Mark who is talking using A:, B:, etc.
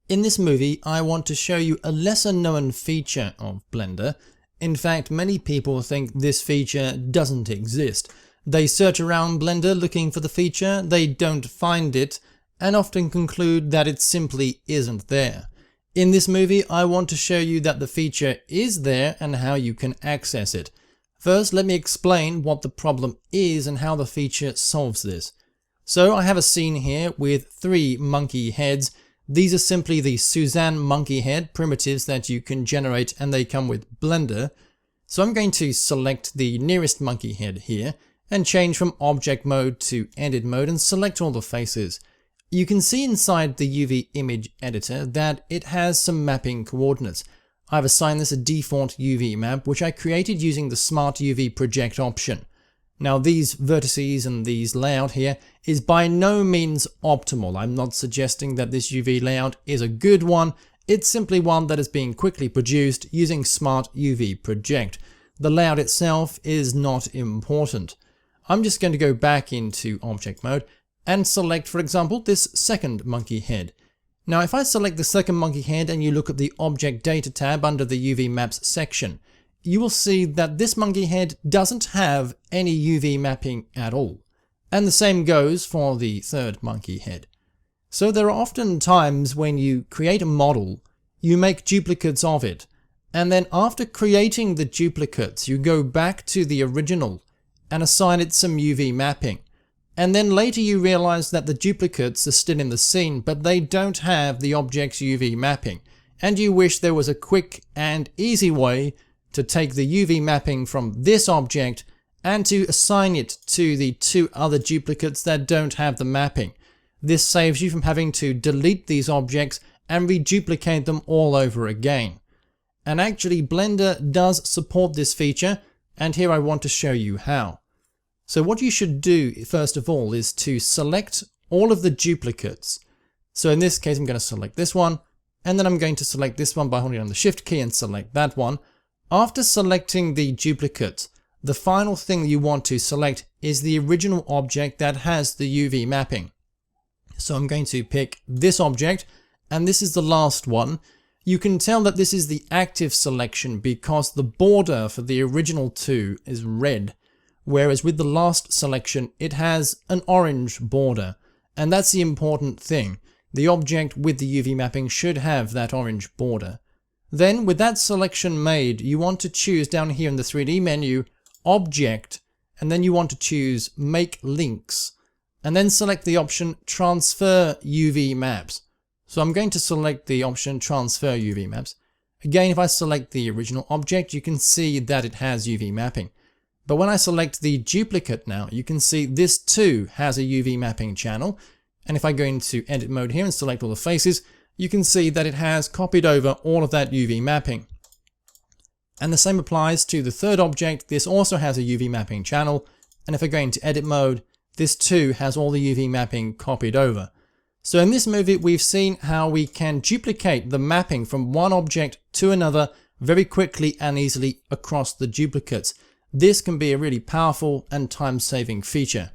A: In this movie, I want to show you a lesser known feature of Blender. In fact, many people think this feature doesn't exist. They search around Blender looking for the feature, they don't find it, and often conclude that it simply isn't there. In this movie, I want to show you that the feature is there and how you can access it. First, let me explain what the problem is and how the feature solves this. So I have a scene here with 3 monkey heads. These are simply the Suzanne monkey head primitives that you can generate, and they come with Blender. So I'm going to select the nearest monkey head here and change from object mode to edit mode and select all the faces. You can see inside the UV image editor that it has some mapping coordinates. I've assigned this a default UV map, which I created using the Smart UV Project option. Now these vertices and these layout here is by no means optimal. I'm not suggesting that this UV layout is a good one. It's simply one that is being quickly produced using Smart UV Project. The layout itself is not important. I'm just going to go back into object mode and select, for example, this second monkey head. Now if I select the second monkey head and you look at the Object Data tab under the UV Maps section, you will see that this monkey head doesn't have any UV mapping at all. And the same goes for the third monkey head. So there are often times when you create a model, you make duplicates of it, and then after creating the duplicates, you go back to the original and assign it some UV mapping. And then later you realize that the duplicates are still in the scene, but they don't have the object's UV mapping. And you wish there was a quick and easy way to take the UV mapping from this object and to assign it to the 2 other duplicates that don't have the mapping. This saves you from having to delete these objects and reduplicate them all over again. And actually Blender does support this feature, and here I want to show you how. So what you should do first of all is to select all of the duplicates. So in this case I'm going to select this one, and then I'm going to select this one by holding down the Shift key and select that one. After selecting the duplicate, the final thing you want to select is the original object that has the UV mapping. So I'm going to pick this object, and this is the last one. You can tell that this is the active selection because the border for the original 2 is red, whereas with the last selection it has an orange border, and that's the important thing. The object with the UV mapping should have that orange border. Then with that selection made, you want to choose down here in the 3D menu, Object, and then you want to choose Make Links, and then select the option Transfer UV Maps. So I'm going to select the option Transfer UV Maps. Again, if I select the original object, you can see that it has UV mapping. But when I select the duplicate now, you can see this too has a UV mapping channel. And if I go into edit mode here and select all the faces, you can see that it has copied over all of that UV mapping. And the same applies to the third object. This also has a UV mapping channel. And if I go into edit mode, this too has all the UV mapping copied over. So in this movie, we've seen how we can duplicate the mapping from one object to another very quickly and easily across the duplicates. This can be a really powerful and time-saving feature.